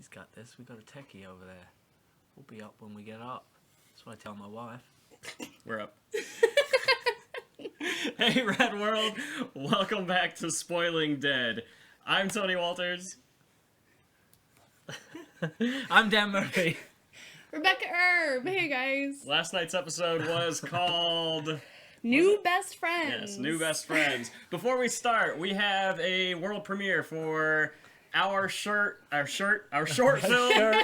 He's got this. We got a techie over there. We'll be up when we get up. That's what I tell my wife. We're up. Hey, Rad World. Welcome back to Spoiling Dead. I'm Tony Walters. I'm Dan Murphy. Rebekah Erb. Hey, guys. Last night's episode was called... New Best Friends. Yes, New Best Friends. Before we start, we have a world premiere for our short film,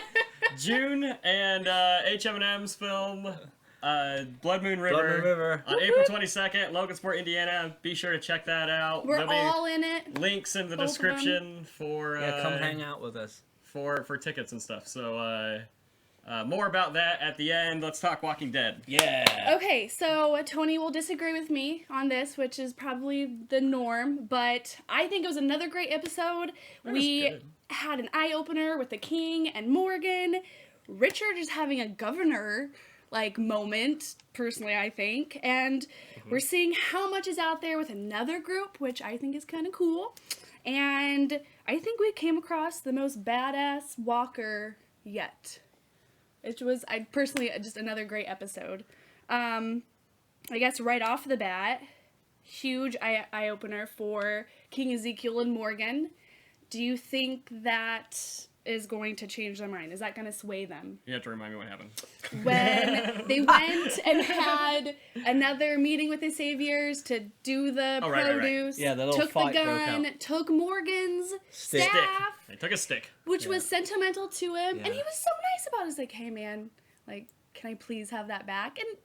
June, and H&M's film, Blood Moon River, on April 22nd, Logansport, Indiana. Be sure to check that out. We're all in it. Links in the description for come hang out with us for tickets and stuff. So more about that at the end. Let's talk Walking Dead. Yeah. Okay, so Tony will disagree with me on this, which is probably the norm, but I think it was another great episode. We had an eye-opener with the King and Morgan. Richard is having a governor moment, personally, I think. And we're seeing how much is out there with another group, which I think is kind of cool. And I think we came across the most badass walker yet. It was, just another great episode. I guess right off the bat, huge eye-opener for King Ezekiel and Morgan. Do you think that is going to change their mind? Is that going to sway them? You have to remind me what happened. When they went and had another meeting with the Saviors to do the produce, right. Yeah, the little took fight the gun, took Morgan's staff, They took a stick. which was sentimental to him, Yeah. and he was so nice about it. He's like, hey man, can I please have that back? And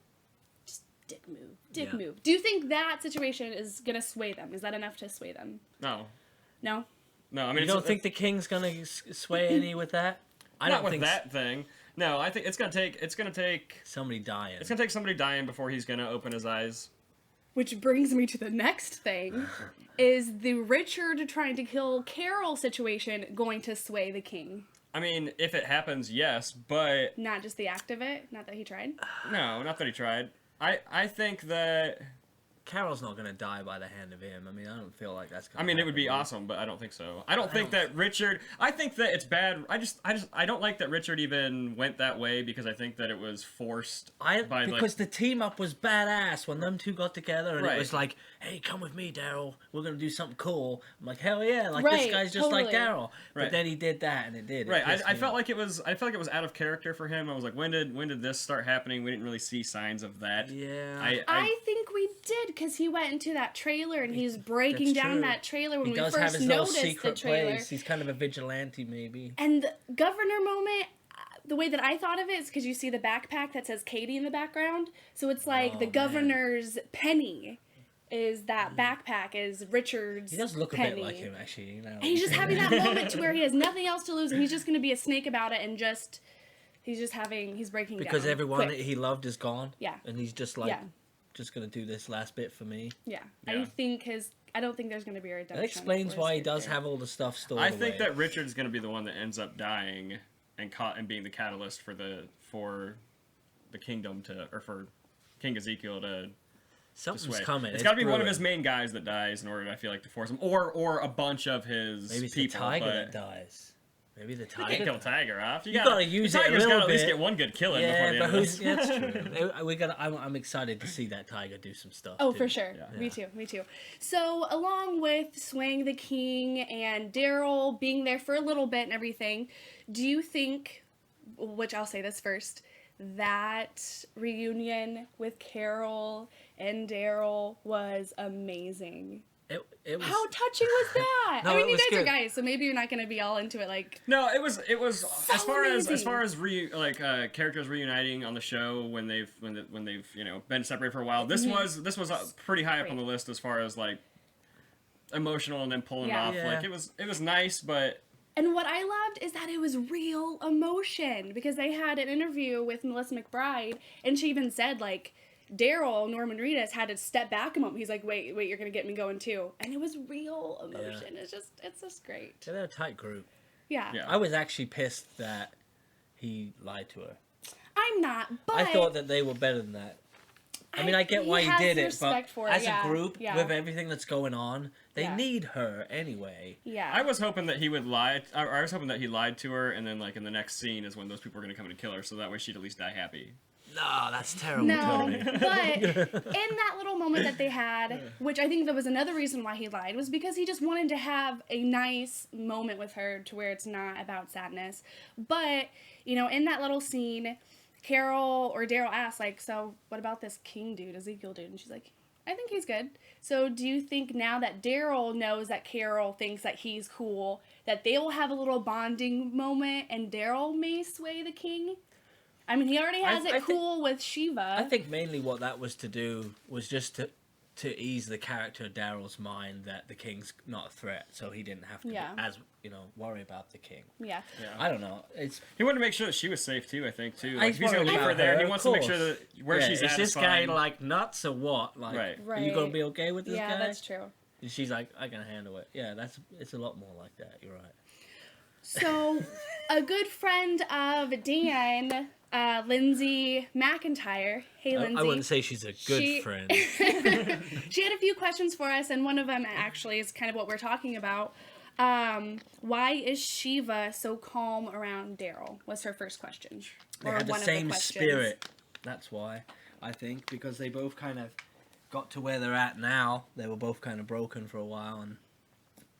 just dick move. Do you think that situation is going to sway them? Is that enough to sway them? No. No? No, I mean, you don't think the King's gonna sway any with that? I not don't with think that thing. No, I think it's gonna take somebody dying. It's gonna take somebody dying before he's gonna open his eyes. Which brings me to the next thing. Is the Richard trying to kill Carol situation going to sway the King? I mean, if it happens, yes, but... Not just the act of it? Not that he tried? No, not that he tried. I think that... Carol's not gonna die by the hand of him. I mean, I don't feel like that's gonna it would happen, be really. awesome, but I don't think so. I don't think that Richard... I think that it's bad. I don't like that Richard even went that way because I think that it was forced because the team up was badass when them two got together and Right. it was like, hey, come with me, Daryl. We're gonna do something cool. I'm like, hell yeah! Like Right, this guy's just like totally. Daryl. Right. But then he did that, and it did. Right, I felt like it was out of character for him. I was like, when did this start happening? We didn't really see signs of that. Yeah. I think we did, because he went into that trailer and he's breaking down that trailer when we first have his little noticed secret the trailer. place. He's kind of a vigilante, maybe. And the governor moment, the way that I thought of it is because you see the backpack that says Katie in the background. So it's like the governor's penny is that backpack, is Richard's He does look penny. a bit like him, actually. You know. And he's just having that moment to where he has nothing else to lose and he's just going to be a snake about it and just, he's breaking down. Because everyone quick. he loved is gone. Yeah. And he's just like, just going to do this last bit for me. Yeah. Yeah. I don't think there's going to be a redemption. That explains for why he his does character. have all the stuff stored I think away. that Richard's going to be the one that ends up dying and being the catalyst for the kingdom for King Ezekiel to something's sway. coming. It's got to be one of brewing. his main guys that dies in order, I feel like, to force him, or a bunch of his Maybe it's people. the tiger but that dies. Maybe the you can't tiger. kill Tiger off. You gotta use it a Tiger's little got to at least bit. get one good kill in before Yeah, the but end of this. that's true. I'm excited to see that tiger do some stuff. Oh, too. for sure. Yeah. Me too. So, along with swaying the King and Daryl being there for a little bit and everything, do you think, which I'll say this first, that reunion with Carol and Daryl was amazing? It was, How touching was that? No, I mean, it you was guys are good. guys, so maybe you're not going to be all into it like... No, it was So as far as amazing. characters reuniting on the show when they've been separated for a while. This was pretty high up on the list as far as emotional and then pulling it off. Yeah. Like it was nice, but And what I loved is that it was real emotion, because they had an interview with Melissa McBride, and she even said, Daryl, Norman Reedus, had to step back a moment. He's like, wait, you're going to get me going too. And it was real emotion. Yeah. It's just great. Yeah, they're a tight group. Yeah. I was actually pissed that he lied to her. I'm not, but... I thought that they were better than that. I mean, I get why he has did the it, respect but for it, as yeah, a group, yeah. with everything that's going on, they Yeah. need her anyway. Yeah. I was hoping that he would lie. I was hoping that he lied to her, and then like in the next scene is when those people are gonna come in and kill her, so that way she'd at least die happy. No, that's terrible. No, Tony. but in that little moment that they had, which I think that was another reason why he lied, was because he just wanted to have a nice moment with her to where it's not about sadness. But, you know, in that little scene, Carol or Daryl asks, like, so what about this King dude, Ezekiel dude? And she's like, I think he's good. So do you think now that Daryl knows that Carol thinks that he's cool, that they will have a little bonding moment and Daryl may sway the King? I mean, he already has it cool with Shiva. I think mainly what that was to do was just to ease the character of Daryl's mind that the King's not a threat, so he didn't have to, worry about the King. Yeah. I don't know. He wanted to make sure that she was safe too. I think too. Like, He's if he's gonna worried leave her about there, her, he of wants to make sure course. that where she's is at this is guy fine. like nuts or what? Like, Right. are you gonna be okay with this guy? Yeah, that's true. And she's like, I can handle it. Yeah, it's a lot more like that. You're right. So, a good friend of Dan, Lindsay McIntyre. Hey, Lindsay. I wouldn't say she's a good friend. She had a few questions for us, and one of them actually is kind of what we're talking about. Why is Shiva so calm around Daryl? Was her first question. They had the same spirit. That's why, I think, because they both kind of got to where they're at now. They were both kind of broken for a while, and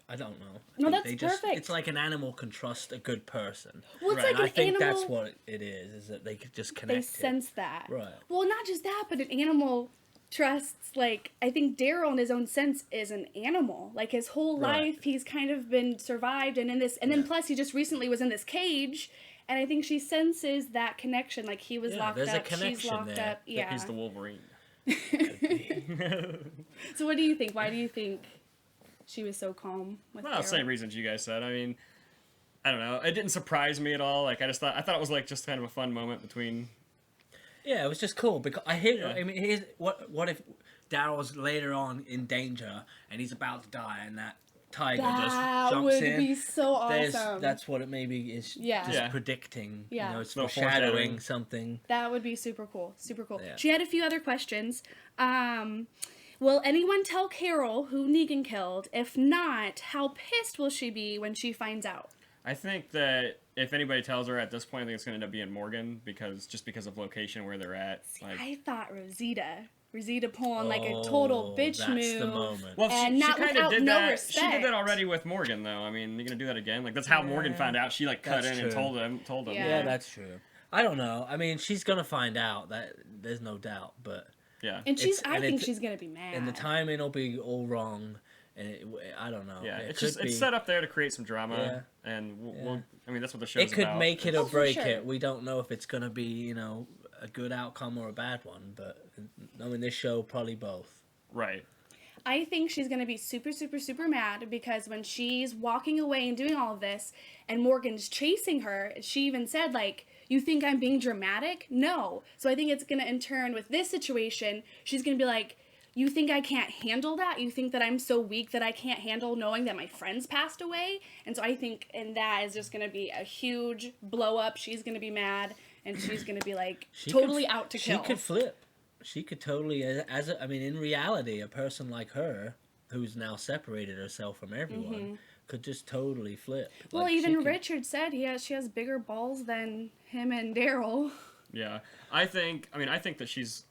I don't know. No, that's they perfect. It's like an animal can trust a good person. Well, it's right. like I an think animal. that's what it is that they could just connect. They sense that. Right. Well, not just that, but an animal trusts, like, I think Daryl in his own sense is an animal. Like, his whole life, he's kind of been survived, and in this, and then plus he just recently was in this cage, and I think she senses that connection. Like, he was locked there's a up, she's connection locked there. up. Yeah. He's the Wolverine. So what do you think? Why do you think she was so calm with Well, Daryl? same reasons you guys said. I mean, I don't know. It didn't surprise me at all. Like I thought it was like just kind of a fun moment between. Yeah, it was just cool because I mean, here's what if Daryl's later on in danger and he's about to die and that tiger just jumps in. That would be so awesome. That's what it maybe is. Yeah. Just Yeah. predicting. Yeah. You know, it's No foreshadowing foreshadowing. something. That would be super cool. Super cool. Yeah. She had a few other questions. Will anyone tell Carol who Negan killed? If not, how pissed will she be when she finds out? I think that if anybody tells her at this point, I think it's going to end up being Morgan because of location where they're at. Like, I thought Rosita pulling like a total bitch that's move. the moment. well, and she not kind of without did no that. respect. She did that already with Morgan, though. I mean, you're gonna do that again. Like that's how Morgan found out. She like cut That's in and true. told him. Yeah. Yeah, that's true. I don't know. I mean, she's gonna find out. That there's no doubt. But Yeah. And I think it's- she's gonna be mad. and the timing will be all wrong. And I don't know. Yeah, It it's could be- set up there to create some drama, and we'll, I mean that's what the show's It could about. make it Oh, or for break sure. it. We don't know if it's gonna be, a good outcome or a bad one. But knowing this show, probably both. Right. I think she's going to be super, super, super mad because when she's walking away and doing all of this and Morgan's chasing her, she even said, like, you think I'm being dramatic? No. So I think it's going to, in turn, with this situation, she's going to be like, you think I can't handle that? You think that I'm so weak that I can't handle knowing that my friends passed away? And so I think, and that is just going to be a huge blow up. She's going to be mad and she's going to be like totally out to kill. She could flip. She could totally, in reality, a person like her, who's now separated herself from everyone, could just totally flip. Well, Like, even Richard said she has bigger balls than him and Daryl. Yeah. I think that she's.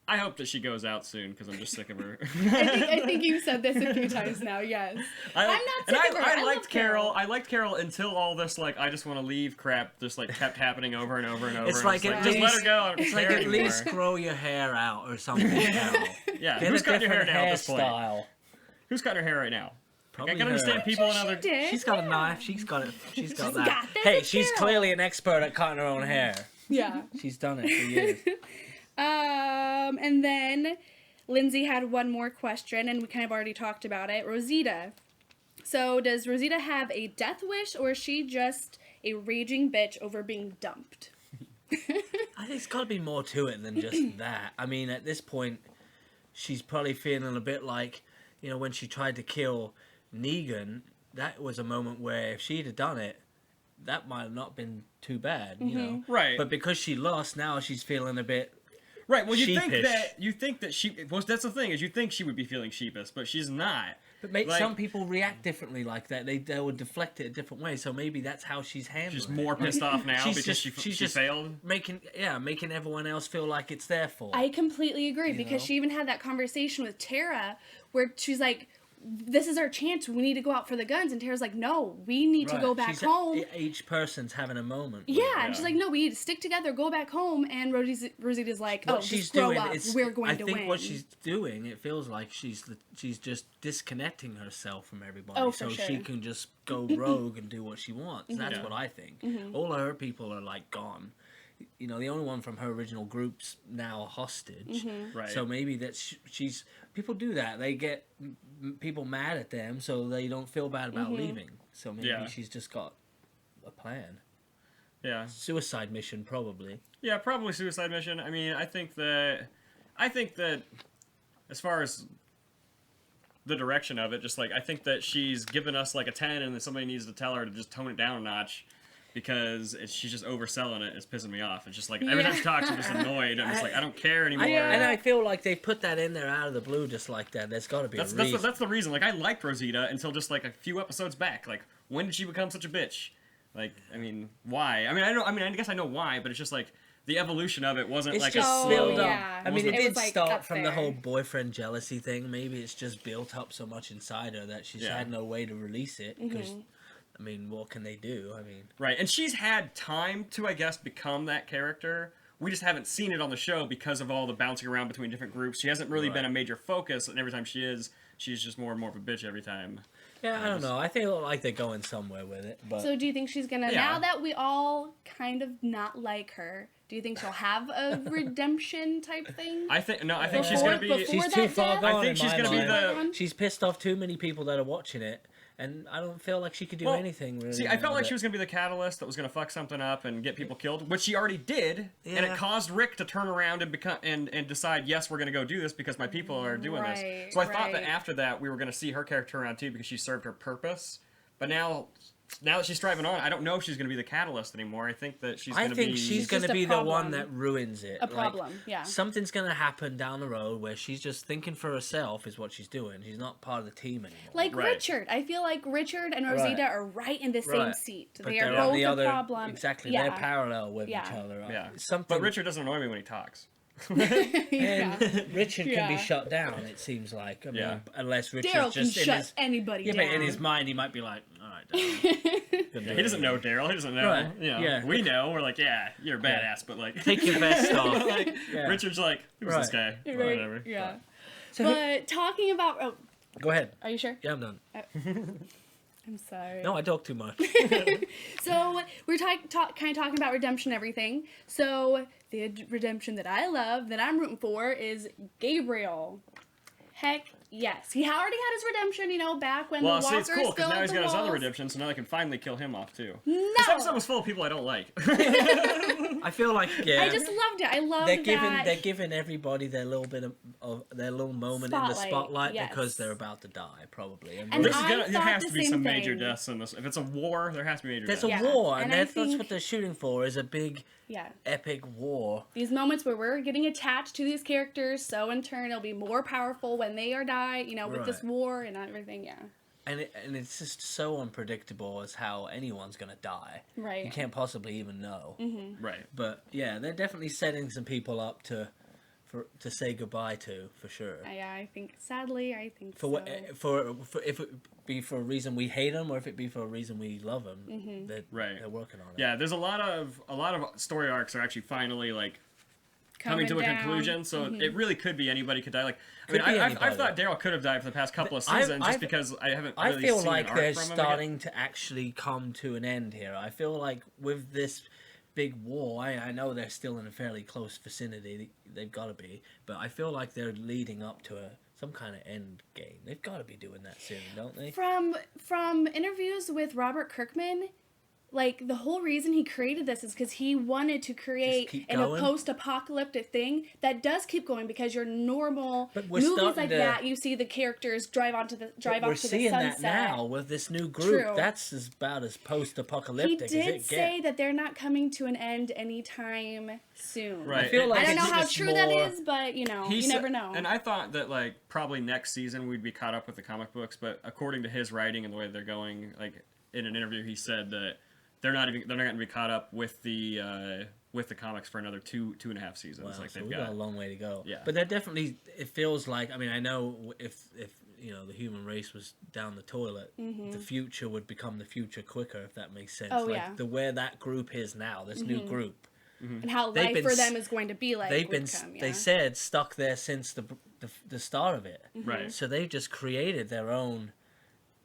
I hope that she goes out soon because I'm just sick of her. I think you've said this a few times now. Yes, I'm not sick of her. I I liked love Carol. I liked Carol until all this like I just want to leave crap just like kept happening over and over and over. It's and like, just let her go. I don't It's like care at anymore. least grow your hair out or something. Carol. Yeah. Get Who's a cutting your hair different now at this point? hairstyle. Who's cutting her hair right now? Probably I can her. understand people in other. did. She's got a knife. She's got it. She's got that. got this. Hey, It's she's Carol. clearly an expert at cutting her own hair. Yeah. She's done it for years. And then Lindsay had one more question, and we kind of already talked about it. Rosita. So does Rosita have a death wish, or is she just a raging bitch over being dumped? I think there's got to be more to it than just that. I mean, at this point, she's probably feeling a bit like, when she tried to kill Negan, that was a moment where if she'd have done it, that might have not been too bad, Right. But because she lost, now she's feeling a bit Right. Well, sheepish. you think that she. Well, that's the thing is you think she would be feeling sheepish, but she's not. But Like, some people react differently like that. They would deflect it a different way. So maybe that's how she's handling she's it. more pissed off now She's because just- she she's just failed. making everyone else feel like it's their fault. I completely agree because know? she even had that conversation with Tara where she's like, this is our chance. We need to go out for the guns. And Tara's like, no, we need to Right. go back home. Each person's having a moment. Yeah, Yeah. and she's like, no, we need to stick together, go back home. And Rosita's like, oh, What she's just grow doing up. is, We're going I to think win. what she's doing, it feels like she's just disconnecting herself from everybody, Oh, for so she sure. can just go rogue and do what she wants. That's Yeah. what I think. Mm-hmm. All of her people are like gone. You know, the only one from her original group's now a hostage. Mm-hmm. Right. So maybe that she's people do that. They get people mad at them, so they don't feel bad about Mm-hmm. leaving. So maybe Yeah. she's just got a plan. Yeah. Suicide mission, probably. Yeah, probably suicide mission. I mean, I think that as far as the direction of it, just like I think that she's given us like a 10 and then somebody needs to tell her to just tone it down a notch because she's just overselling it. It's pissing me off. It's just like every time she talks, I'm just annoyed. I'm just like, I don't care anymore. And I feel like they put that in there out of the blue just like that. There's got to be a reason. That's the reason. Like, I liked Rosita until just like a few episodes back. Like, when did she become such a bitch? Like, I mean, why? I guess I know why, but it's just like the evolution of it wasn't It's like just a built slow. up. yeah. I mean, it It did was, like, start up from the there. whole boyfriend jealousy thing. Maybe it's just built up so much inside her that she's Yeah. had no way to release it. Because, Mm-hmm. I mean, what can they do? I mean, Right, and she's had time to, I guess, become that character. We just haven't seen it on the show because of all the bouncing around between different groups. She hasn't really been a Right. major focus, and every time she is, she's just more and more of a bitch every time. yeah, I don't know. I feel like they're going somewhere with it. But So do you think she's gonna, Yeah. now that we all kind of not like her, do you think she'll have a redemption type thing? I think she's gonna be. Before she's that too far death? gone. I think in she's my gonna be mind. the. She's pissed off too many people that are watching it, and I don't feel like she could do Well, anything really. See, I felt like with she it. was gonna be the catalyst that was gonna fuck something up and get people killed, which she already did, and it Yeah. caused Rick to turn around and become and decide, yes, we're gonna go do this because my people are doing Right, this. So I thought that right. after that we were gonna see her character around too because she served her purpose. But now that she's driving on, I don't know if she's gonna be the catalyst anymore. I think that she's I gonna think be. she's She's going to just a be the one problem. that ruins it. A problem, yeah. Something's going to happen down the road where she's just thinking for herself is what she's doing. She's not part of the team anymore. Like Right. Richard. I feel like Richard and Rosita Right. are right in the same Right. seat. But They are they're on both the a other, problem. Exactly, Yeah. they're parallel with Yeah. each other. Yeah. Something, But Richard doesn't annoy me when he talks. Yeah. and Richard can be Yeah. shut down. It seems like. I mean, Yeah. unless Richard's Daryl can just in shut his anybody yeah, down. but in his mind he might be like, all right, Daryl, He doesn't know Daryl. He doesn't know. Right. You know, Yeah. We know. We're like, yeah, you're a badass, but like, take your vest off. like Yeah. Richard's like, who's this guy? Right, Whatever. Yeah. So But talking about, oh, go ahead. are you sure? Yeah, I'm done. I'm sorry. No, I talk too much. So we're kind of talking about redemption and everything. So the redemption that I love, that I'm rooting for, is Gabriel. Heck yes. He already had his redemption, back when Well, the see, walkers it's cool because built now he's the got his other walls. redemption, so now they can finally kill him off too. No! This episode was full of people I don't like. I feel like I just loved it. I loved that. they're giving everybody their little bit of their little moment in the Spotlight, spotlight yes. because they're about to die probably. And This is I gonna, there thought has the to be same some major thing. deaths in this. If it's a war, there has to be major there's deaths. a Yeah, war, and and I that's think- what they're shooting for is a big Yeah. epic war. These moments where we're getting attached to these characters, so in turn it'll be more powerful when they are die, with this Right. war and everything, yeah. And it's just so unpredictable as how anyone's gonna die. Right. You can't possibly even know. Right. But yeah, they're definitely setting some people up to say goodbye to for sure. Yeah, I think, sadly, I think For so. what for if it be for a reason we hate them or if it be for a reason we love them, Right. they're working on it. Yeah, there's a lot of story arcs are actually finally like coming to a down. conclusion. So it really could be anybody could die. Like, I Could mean, be I've anybody. thought Daryl could have died for the past couple of I've- seasons just because I haven't. I Really feel seen like an they're arc from him starting to actually come to an end here. I feel like with this big war, I know they're still in a fairly close vicinity. They've got to be, but I feel like they're leading up to some kind of end game. They've got to be doing that soon, don't they? From interviews with Robert Kirkman, like the whole reason he created this is because he wanted to create keep a going. post-apocalyptic thing that does keep going, because your normal But we're movies starting like to- that, you see the characters drive off to the We're seeing sunset. that now with this new group. True. That's about as He post-apocalyptic as did it say gets. that they're not coming to an end anytime soon. Right. I feel like I don't know it's how just true that more- is, but you know, He you said- never know. And I thought that like probably next season we'd be caught up with the comic books, but according to his writing and the way they're going, like in an interview, he said that they're not going to be caught up with the comics for another two and a half seasons. Wow, like so they've we've got. got a long way to go. Yeah. But they're definitely, it feels like, I mean, I know if you know, the human race was down the toilet, the future would become the future quicker, if that makes sense. Oh, like yeah. the where that group is now, this new group. and how They've life been for s- them is going to be like. They've would been, come, they yeah. said, stuck there since the start of it. Right. So they've just created their own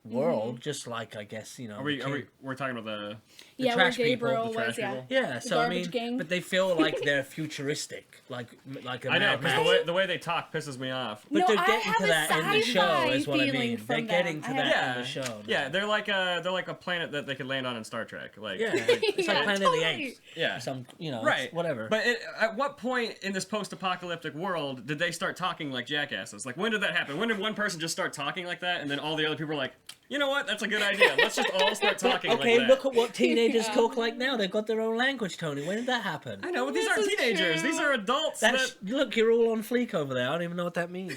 world, just like, I guess, you know. We're talking about the. Yeah, where trash people, Gabriel the trash was, yeah. people? Yeah, The so I garbage mean, gang. but they feel like they're futuristic, like a I know Mad because Max. the way they talk pisses me off. But No, they're I getting have to a that in the show, sci-fi is what I feeling mean. They're from getting them. to I that have- in the show. Yeah, they're like a planet that they could land on in Star Trek. Like Yeah, it's like Yeah, Planet of totally. the Apes. yeah. Some, you know, Right. it's whatever. But at what point in this post-apocalyptic world did they start talking like jackasses? Like, when did that happen? When did one person just start talking like that, and then all the other people were like, you know what? That's a good idea. Let's just all start talking okay, like that. look at what teenagers Yeah. talk like now. They've got their own language, Tony. When did that happen? I know, but these This aren't is teenagers. true. These are adults. That's, look, you're all on fleek over there. I don't even know what that means.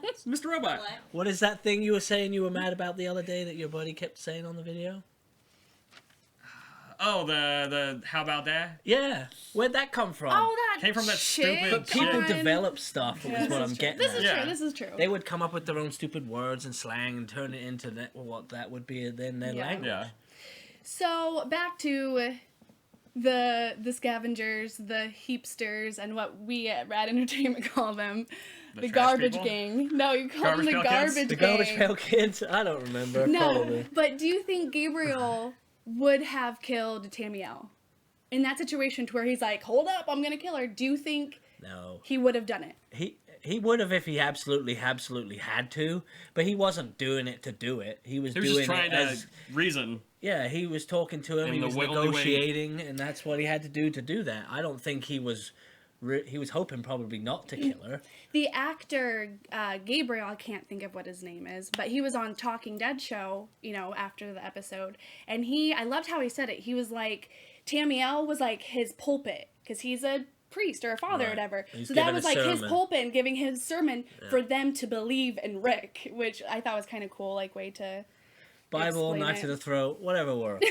It's Mr. Robot. What is that thing you were saying you were mad about the other day that your buddy kept saying on the video? Oh, the how about that? Yeah, where'd that come from? Oh, that Came from that shit stupid But people on- develop stuff, Yeah, is what this I'm is true. getting This at. is Yeah. true. This is true. They would come up with their own stupid words and slang and turn it into what that would be then their Yeah. language. Yeah. So back to the scavengers, the heapsters, and what we at Rad Entertainment call them, the trash garbage people? gang. No, you call them Garbage the Pail Kids? garbage The gang. Garbage Pail Kids? I don't remember. No, Probably. but do you think Gabriel would have killed Tamiel in that situation to where he's like, "Hold up, I'm gonna kill her"? Do you think No. he would have done it? He would have if he absolutely had to, but he wasn't doing it to do it. He was He was doing just trying it to as reason. yeah. He was talking to him. And He the was only way- negotiating, and that's what he had to do that. I don't think he was. He was hoping probably not to kill her. The actor Gabriel, I can't think of what his name is, but he was on Talking Dead show, you know, after the episode, and I loved how he said it. He was like, Tamiel was like his pulpit, because he's a priest or a father or Right. whatever. He's So that giving was a like his sermon. pulpit, giving his sermon for them to believe in Rick, which I thought was kind of cool, like way to. Bible, Explain knife it. to the throat, whatever works.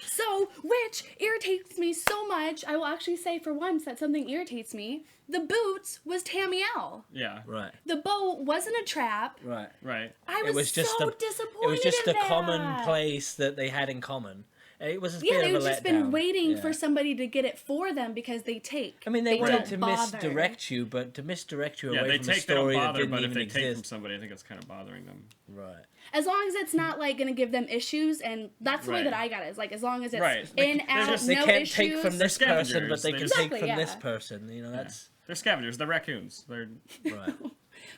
So, which irritates me so much. I will actually say for once that something irritates me. The boots was Tamiel. Yeah. Right, The boat wasn't a trap. right. Right. I It was, was just so a- disappointed. It was just in a that. common place that they had in common. It was a Yeah, bit they've of a just letdown. been waiting Yeah. for somebody to get it for them because they take. I mean, they don't wanted to bother. misdirect you, but to misdirect you Yeah, away they from a take, they don't story that bother, didn't but if even they take from exist. somebody, I think it's kind of bothering them. Right. As long as it's not like going to give them issues, and that's the way Right. that I got it. Is like as long as it's Right. in, They're out, just- They no can't issues. take from this person, but scavengers. they They can just- take from Exactly, this yeah. person. You know, that's They're scavengers. They're raccoons. They're right.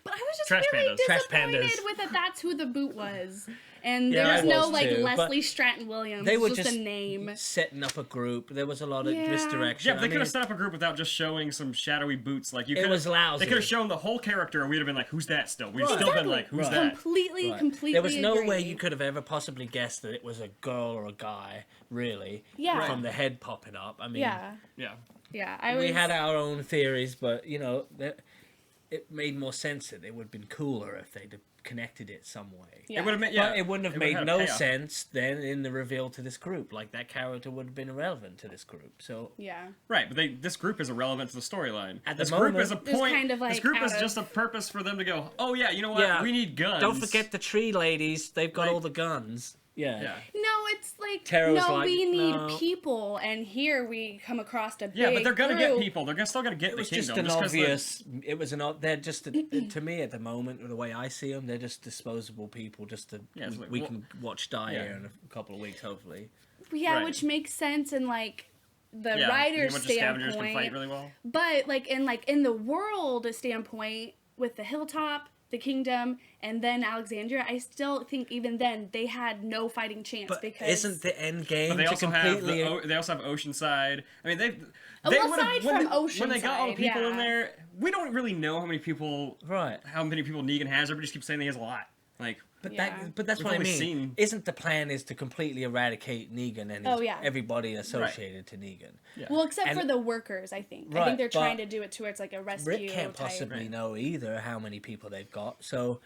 But I was just Trash really pandas. Trash disappointed pandas. with that. That's who the boot was, and Yeah, there I was no was like too, but Leslie Stratton Williams. They It were was just just a name. setting up a group. There was a lot of Yeah. misdirection. yeah. But they I could mean, have set up a group without just showing some shadowy boots. Like you It could. was lousy. They could have shown the whole character, and we'd have been like, "Who's that?" Still, we'd Right. still been like, "Who's Right. that?" Completely, Right. completely. There was no agree. way you could have ever possibly guessed that it was a girl or a guy, really. Yeah. From the head popping up. I mean, Yeah, Yeah. yeah. I we was. had our own theories, but you know, it made more sense that it would have been cooler if they'd have connected it some way. Yeah. It would have made. Yeah. But it wouldn't have It made had a no payoff. sense then in the reveal to this group. Like that character would have been irrelevant to this group. So Yeah. Right, but this group is irrelevant to the storyline. At the This group is a moment- There's point. kind of, this like, group is out just a of- purpose for them to go. Oh yeah, you know what? Yeah. We need guns. don't forget the tree ladies. They've got Like- all the guns. Yeah. Yeah. No, it's like Tara was no, like, we need no. people, and here we come across a Yeah, big but they're gonna get group. people. They're still gonna get It the was kingdom. just an 'cause they're- obvious. It was an. They're just to me at the moment, the way I see them, they're just disposable people. Just to Yeah, it's like, we well- can watch die yeah. here in a couple of weeks, hopefully. Yeah, Right. which makes sense in like the Yeah, writer's a bunch of scavengers can standpoint. fight really well. But like in the world standpoint with the hilltop, the kingdom and then Alexandria, I still think even then they had no fighting chance But because isn't the end game But they to also completely... have they also have Oceanside. I mean, they Well, would've- aside when from when they got all the Oceanside, people in yeah. there, we don't really know how many people Right. Negan has. Everybody just keeps saying he has a lot. Like, But Yeah. that's We've what I only mean. seen- Isn't the plan is to completely eradicate Negan and Oh, yeah. everybody associated to Negan? yeah. well, except And- for the workers, I think. I Right, think they're trying but to do it to where it's like a rescue Rick can't type. possibly Right. know either how many people they've got. So,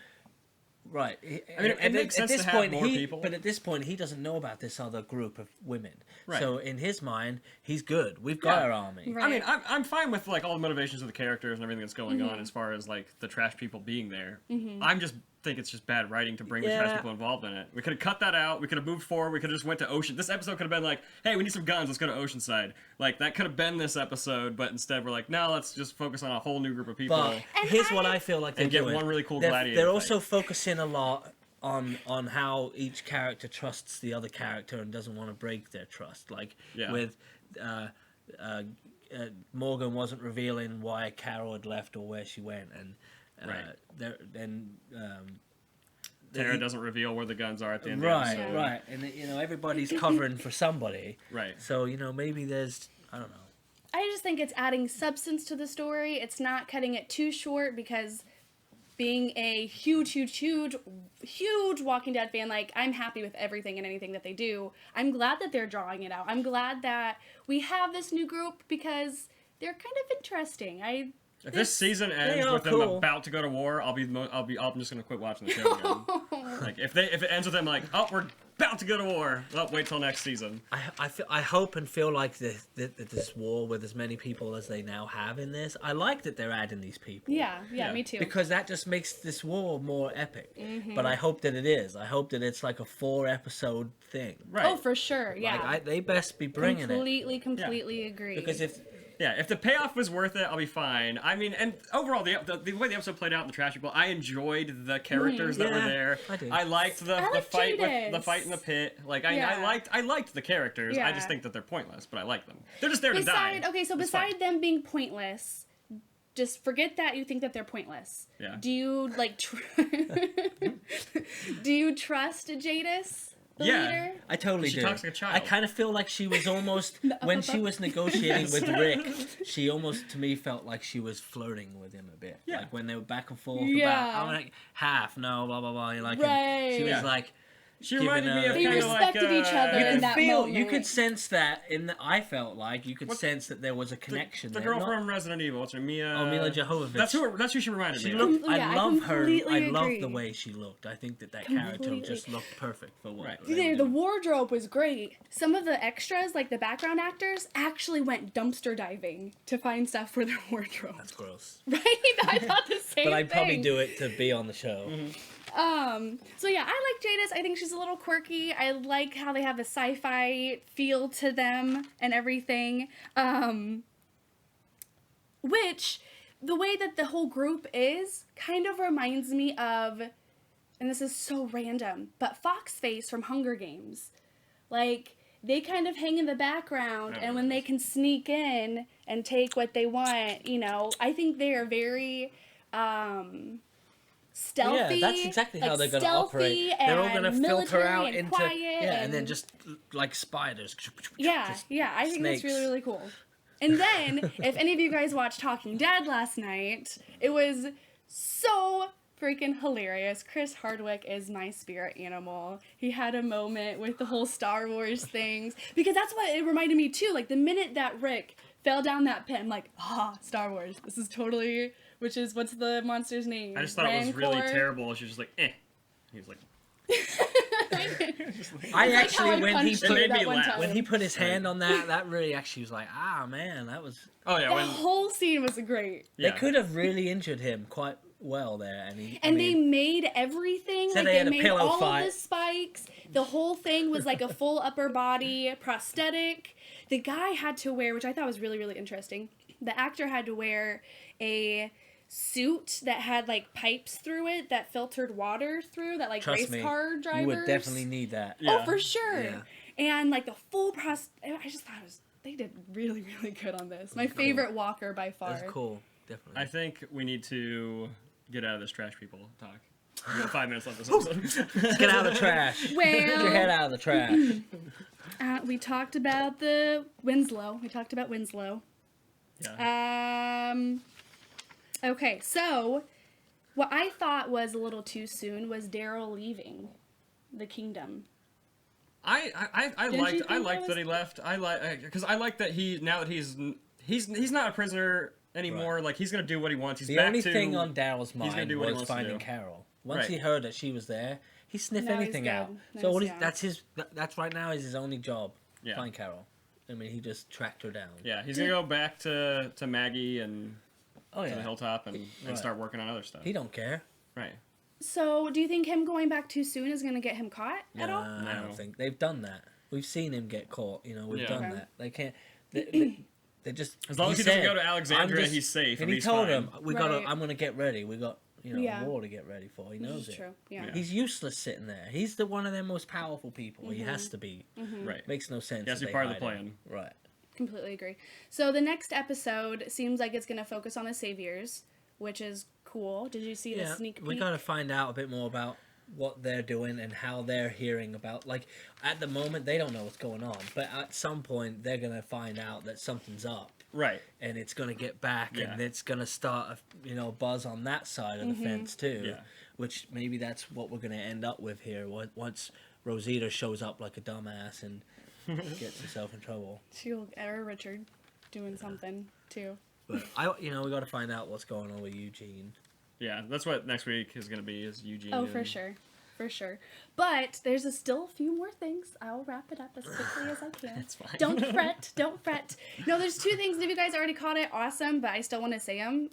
right. I mean, it makes sense to have more people. But at this point, he doesn't know about this other group of women. Right. So in his mind, he's good. We've got Yeah. our army. Right. I mean, I'm fine with like all the motivations of the characters and everything that's going on as far as like the trash people being there. I'm just think it's just bad writing to bring the trash Yeah. people involved in it. We could have cut that out. We could have moved forward. We could have just went to Ocean. This episode could have been like, hey, we need some guns. Let's go to Oceanside. Like that could have been this episode, but instead we're like, no, let's just focus on a whole new group of people. But And here's I- what I feel like they're And get doing. one really cool they're, gladiator They're fight. also focusing a lot on how each character trusts the other character and doesn't want to break their trust. Like Yeah. with Morgan wasn't revealing why Carol had left or where she went, and Right. then Tara doesn't reveal where the guns are at the end right, of the episode. right, and everybody's covering for somebody. Right. So maybe there's I don't know. I just think it's adding substance to the story. It's not cutting it too short because being a huge Walking Dead fan, like, I'm happy with everything and anything that they do. I'm glad that they're drawing it out. I'm glad that we have this new group because they're kind of interesting. If this season ends are with them cool. about to go to war, I'm just gonna quit watching the show again. Like if it ends with them like, oh, we're about to go to war. Well, wait till next season. I hope and feel like this war with as many people as they now have in this. I like that they're adding these people. Yeah, Yeah. me too. Because that just makes this war more epic. But I hope that it is. I hope that it's like a 4-episode thing. Right. Oh, for sure, yeah. Like they best be bringing it. Completely agree. Because if If the payoff was worth it, I'll be fine. I mean, and overall, the way the episode played out in the trash people, I enjoyed the characters that were Yeah, there. I did. I liked the liked fight with Jadis. the fight in the pit. Like Yeah. I liked the characters. I Yeah. just think that they're pointless, but I like them. They're just there to die. Okay, so It's beside fine. them being pointless, just forget that you think that they're pointless. Yeah. Do you like? Do you trust Jadis, the Yeah. leader? I totally She do. talks like a child. I kind of feel like she was almost when she was negotiating with Rick. She almost to me felt like she was flirting with him a bit. Yeah. Like when they were back and forth Yeah. about I'm like half, no, blah blah blah. You're like, Right. she was Yeah. like. She reminded me of They kind of like respected each other You in could that feel, moment. you could sense that I felt like you could What- sense that there was a connection the there. girl Not- from Resident Evil. What's her Mia? Oh, Mila Jovovich. That's who she reminded She me looked. Yeah, I I love her. completely I love agree. the way she looked. I think that character Completely. just looked perfect for what. Right. they were The doing. wardrobe was great. Some of the extras, like the background actors, actually went dumpster diving to find stuff for their wardrobe. That's gross. Right? I thought the same But I'd probably thing. do it to be on the show. So yeah, I like Jadis. I think she's a little quirky. I like how they have a sci-fi feel to them and everything. Which, the way that the whole group is, kind of reminds me of, and this is so random, but Foxface from Hunger Games. Like, they kind of hang in the background, and when they can sneak in and take what they want, I think they are very, stealthy. Yeah, that's exactly how they're going to stealthy operate. They're all and going to filter military out and into quiet and then just like spiders. yeah, just I think that's snakes. really, really cool. And then, if any of you guys watched Talking Dead last night, it was so freaking hilarious. Chris Hardwick is my spirit animal. He had a moment with the whole Star Wars things, because that's what it reminded me too. Like, the minute that Rick fell down that pit, I'm like, Star Wars. This is totally, which is, what's the monster's name? I just thought it was really Rancor? terrible. She was just like, eh. He was like, I It's like actually how I when he punched It you made that me one laugh. time. when he put his hand on that really actually was like, man, that was. oh yeah, The when whole scene was great. yeah. They could have really injured him quite well there, and he. And I they mean, made everything, So like they they had a made pillow all fight. of the spikes. The whole thing was like a full upper body prosthetic. The guy had to wear, which I thought was really, really interesting. The actor had to wear a suit that had like pipes through it that filtered water through, that like trust race me, car drivers. you would definitely need that. Yeah. Oh, for sure. Yeah. And like the full I just thought they did really, really good on this. My favorite walker by far. That's cool, definitely. I think we need to get out of this trash people talk. We got 5 minutes left this episode. Let's get out of the trash. Get your Well, head out of the trash. we talked about the Winslow. Yeah. Okay, so what I thought was a little too soon was Daryl leaving the kingdom. I Didn't you think liked that he left. I like that he's not a prisoner anymore. Right. Like he's gonna do what he wants. He's The back only to thing on Daryl's gonna mind do what he was wants to finding do. Carol. Once Right. he heard that she was there, he sniffed Now he's anything good. out. Now So he's- yeah. that's right now is his only job. Yeah. Find Carol. I mean, he just tracked her down. Yeah, he's gonna go back to Maggie and Oh to the yeah. hilltop and Right. start working on other stuff. He don't care. Right. So, do you think him going back too soon is going to get him caught at all? I No. don't think they've done that. We've seen him get caught. You know, we've Yeah. done Okay. that. They can't. They just As long as he doesn't go to Alexandria, he's safe. And And he he's told fine. him, "We got. Right. I'm gonna get ready. We got Yeah. a war to get ready for." He knows This is it. true. Yeah. Yeah. He's useless sitting there. He's the one of their most powerful people. He has to be. Right. Makes no sense. He has to if be they part of the hide him. plan. Right. Completely agree. So, the next episode seems like it's going to focus on the Saviors, which is cool. Did you see the sneak peek? We gotta find out a bit more about what they're doing and how they're hearing about. Like at the moment, they don't know what's going on, but at some point, they're gonna find out that something's up, Right. and it's gonna get back, Yeah. and it's gonna start a buzz on that side of the fence too. Yeah. Which maybe that's what we're gonna end up with here. Once Rosita shows up like a dumbass and gets herself in trouble. Or Richard doing something, too. But we gotta find out what's going on with Eugene. Yeah, that's what next week is gonna be. Is Eugene? Oh, for sure. For sure. But there's still a few more things. I'll wrap it up as quickly as I can. That's fine. Don't fret. Don't fret. No, there's 2 things. If you guys already caught it, awesome. But I still want to say them.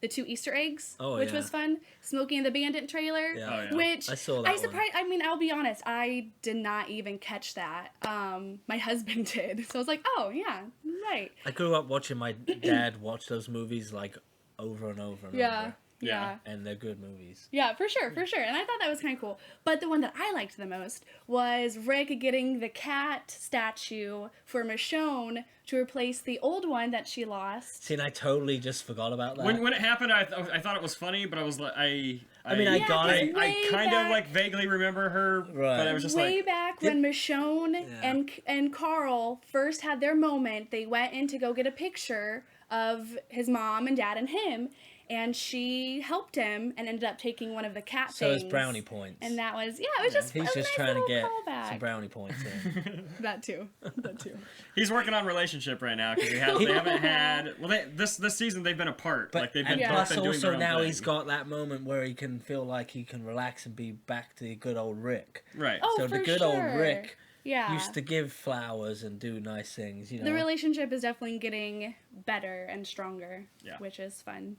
The 2 Easter eggs, Oh, which yeah. was fun. Smokey and the Bandit trailer. Yeah. Oh, yeah. Which I saw that one. surprised. I mean, I'll be honest. I did not even catch that. My husband did. So I was like, oh yeah, right. I grew up watching my dad watch those movies like over and over and Yeah. over. Yeah. And they're good movies. Yeah, for sure, for sure. And I thought that was kind of cool. But the one that I liked the most was Rick getting the cat statue for Michonne to replace the old one that she lost. See, and I totally just forgot about that. When it happened, I thought it was funny, but I was like, I got Yeah, it. 'cause I way kind of back- like vaguely remember her, Right. but I was just Way like, back when Michonne Yeah. and Carl first had their moment, they went in to go get a picture of his mom and dad and him, and she helped him and ended up taking one of the cat So things. it's brownie points. And that was, it was just He's a just nice trying to little get callback. some brownie points in. That too. That too. he's working on relationship right now because they haven't had. Well, this season they've been apart. But Like they've and been plus both been doing also their own now thing. he's got that moment where he can feel like he can relax and be back to the good old Rick. right. Oh, So the for good sure. old Rick Yeah. used to give flowers and do nice things, you know. The relationship is definitely getting better and stronger, Yeah. which is fun.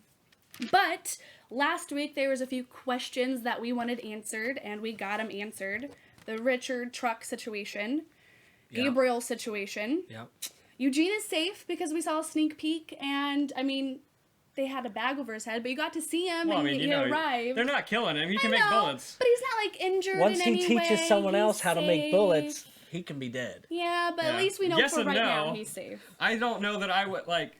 But last week there was a few questions that we wanted answered, and we got them answered. The Richard truck situation, Yeah. Gabriel situation. Yep. Eugene is safe because we saw a sneak peek, and I mean, they had a bag over his head, but you got to see him Well, I and mean, he you know, arrived. they're not killing him. He I can make know, bullets. but he's not like injured Once in he any teaches way. someone else He's how to make safe. bullets, he can be dead. Yeah, but Yeah. at least we know Yes for and right now no. he's safe. I don't know that I would like.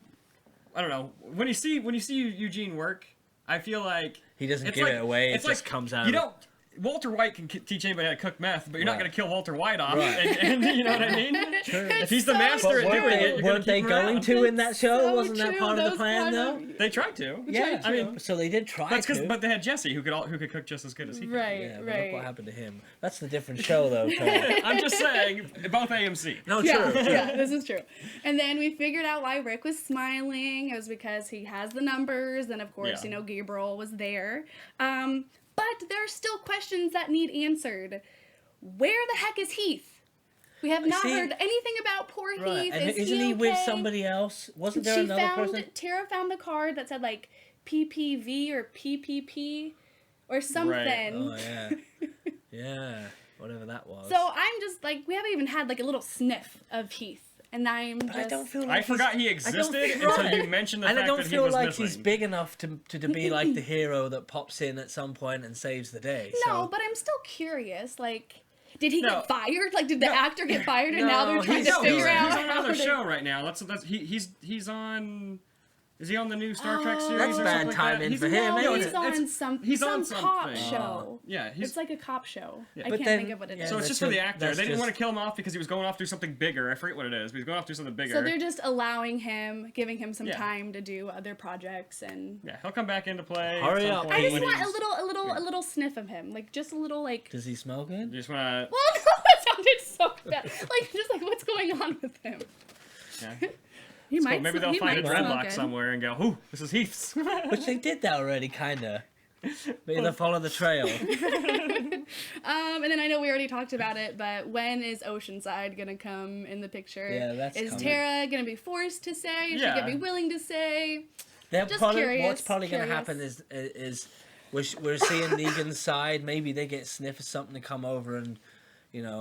I don't know. When you see Eugene work, I feel like He doesn't it's give like- it away. It it's just like, comes out. You of don't. Walter White can teach anybody how to cook meth, but you're not Right. going to kill Walter White off. Right. And you know what I mean? If he's the so master at true. doing it, you're going weren't to they keep him going around. to in that show? So Wasn't that true, part of the those plan kind though? of- They tried to. Yeah, I mean, so they did try That's to. but they had Jesse who could cook just as good as he could. Right, yeah, but right. look what happened to him. That's the different show though. Cole. I'm just saying, both AMC. No, Yeah, true. yeah, this is true. And then we figured out why Rick was smiling. It was because he has the numbers, and of course, Yeah. Gabriel was there. But there are still questions that need answered. Where the heck is Heath? We have not See- heard anything about poor Right, Heath. and Is isn't he he with okay? somebody else? Wasn't there She another found person? Tara found the card that said like PPV or PPP or something. Oh yeah, yeah, whatever that was. So I'm just like, we haven't even had like a little sniff of Heath, and I'm but just. I don't feel like I forgot he I don't existed feel until right. you mentioned the and I fact don't that he feel was like missing. he's big enough to be like the hero that pops in at some point and saves the day. No, so. but I'm still curious. Like, did he No. get fired? Like, did the No. actor get fired, and now No, they're trying he's to still figure there. out He's on how another to- show right now. He's on. Is he on the new Star Trek Oh. series? That's or bad something like that? timing He's for him, no, ain't He's it? on He's some on cop something. show. Yeah, It's like a cop show. Yeah. I But can't then- think of what it is. yeah, So it's that's just for the just- actor. that's They didn't want to just- kill him off because he was going off to do something bigger. I forget what it is, but he's going off to do something bigger. So they're just allowing him, giving him some Yeah. time to do other projects, and Yeah, he'll come back into play. Hurry at some up. point I just when want he's- a little sniff of him, like just a little like. Does he smell good? You just want Well, no, that sounded so bad. Like just like what's going on with him? to. Yeah. He Well, might. maybe they'll he find a might smell dreadlock good. somewhere and go, "Ooh, this is Heath's." Which they did that already, kinda. Maybe they'll follow the trail. And then I know we already talked about it, but when is Oceanside gonna come in the picture? Yeah, that's Is coming. Tara gonna be forced to say? Is she Yeah. gonna be willing to say? They're Just probably, curious, what's probably going to curious. happen is we're seeing Negan's side. Maybe they get sniff of something to come over and,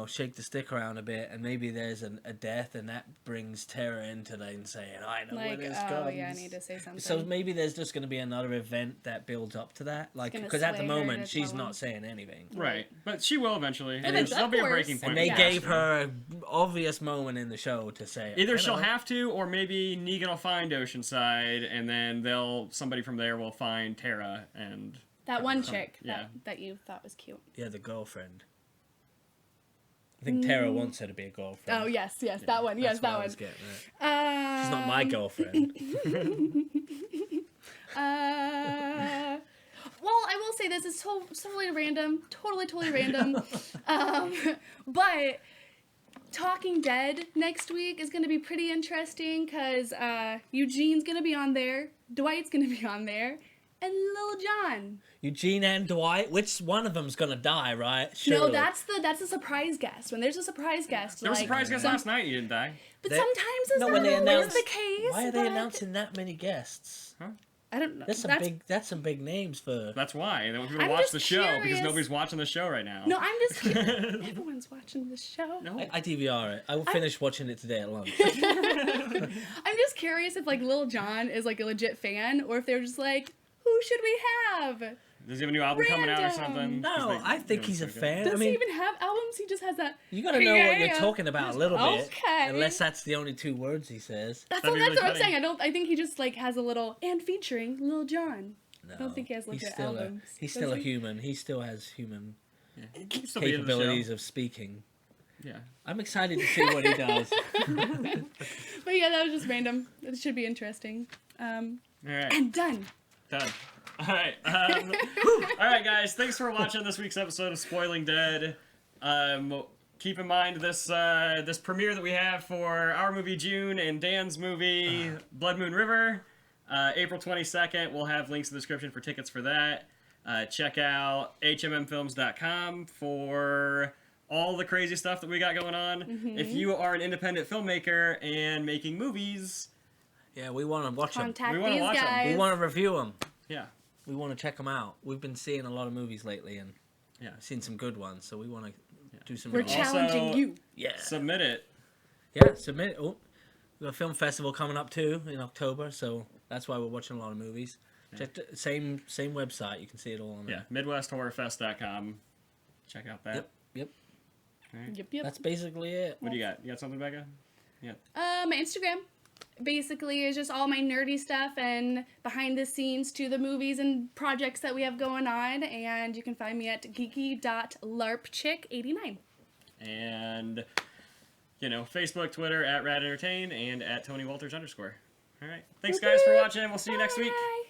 shake the stick around a bit, and maybe there's a death, and that brings Tara into then saying, I know where Like, this oh goes. yeah, I need to say something. So maybe there's just going to be another event that builds up to that, like gonna because at the sway her moment to she's tell not him. saying anything. Right, but she will eventually. And There's- of there'll be a course. breaking point. And they with gave Casper. her an obvious moment in the show to say, Either I she'll know. have to, or maybe Negan will find Oceanside, and then somebody from there will find Tara and. that one chick Yeah. that you thought was cute. Yeah, the girlfriend. I think Tara wants her to be a girlfriend. Oh yes, that one. Yes, That's what that I one. was getting at. She's not my girlfriend. Well, I will say this is totally random, totally random. But Talking Dead next week is going to be pretty interesting because Eugene's going to be on there, Dwight's going to be on there, and Lil Jon. Eugene and Dwight, which one of them's gonna die, right? No, Surely. that's a surprise guest. When there's a surprise guest, There was a like, surprise guest some- last night. You didn't die. But They- sometimes it's No, not when they always announce the case. Why are they but announcing that many guests? I don't know. That's some big names for. That's why they want people to I'm watch just the show because curious. nobody's watching the show right now. No, I'm just everyone's watching the show. No. I DVR it. I will finish watching it today at lunch. I'm just curious if like Lil Jon is like a legit fan or if they're just like, who should we have? Does he have a new album coming out or Random. something? No, 'Cause they- I think they he's a look so good. fan. Does I mean, he even have albums? He just has that. you gotta know what you're Yeah. talking about a little bit. Okay. Unless that's the only two words he says. That's That'd what, be that's really what I'm funny. saying. I think he just like has a little and featuring Lil Jon. No, I don't think he has legit he's still albums. he's Does still a he? human. He still has human Yeah. He can still be in the capabilities show. of speaking. Yeah. I'm excited to see what he does. But yeah, that was just random. It should be interesting. All right. And done. Done. All right. All right, guys. Thanks for watching this week's episode of Spoiling Dead. Keep in mind this this premiere that we have for our movie June and Dan's movie Blood Moon River, April 22nd. We'll have links in the description for tickets for that. Check out hmmfilms.com for all the crazy stuff that we got going on. If you are an independent filmmaker and making movies, Yeah, we want to watch them. Contact We wanna these watch 'em. guys. We want to review them. yeah. We want to check them out. We've been seeing a lot of movies lately and Yeah. seen some good ones, so we want to do some. We're reviews. Also- challenging you. Yeah. Submit it. Yeah, submit it. Oh, we got a film festival coming up too in October, so that's why we're watching a lot of movies. Check the same website. You can see it all on Yeah. there. MidwestHorrorFest.com. Check out that. Yep. Yep. That's basically it. What do you got? You got something, Becca? Yeah. My Instagram basically is just all my nerdy stuff and behind the scenes to the movies and projects that we have going on. And you can find me at geeky.larpchick89. And, Facebook, Twitter, at Rad Entertain, and at Tony Walters _. All right. Thanks, guys, for watching. We'll see you next week. Bye.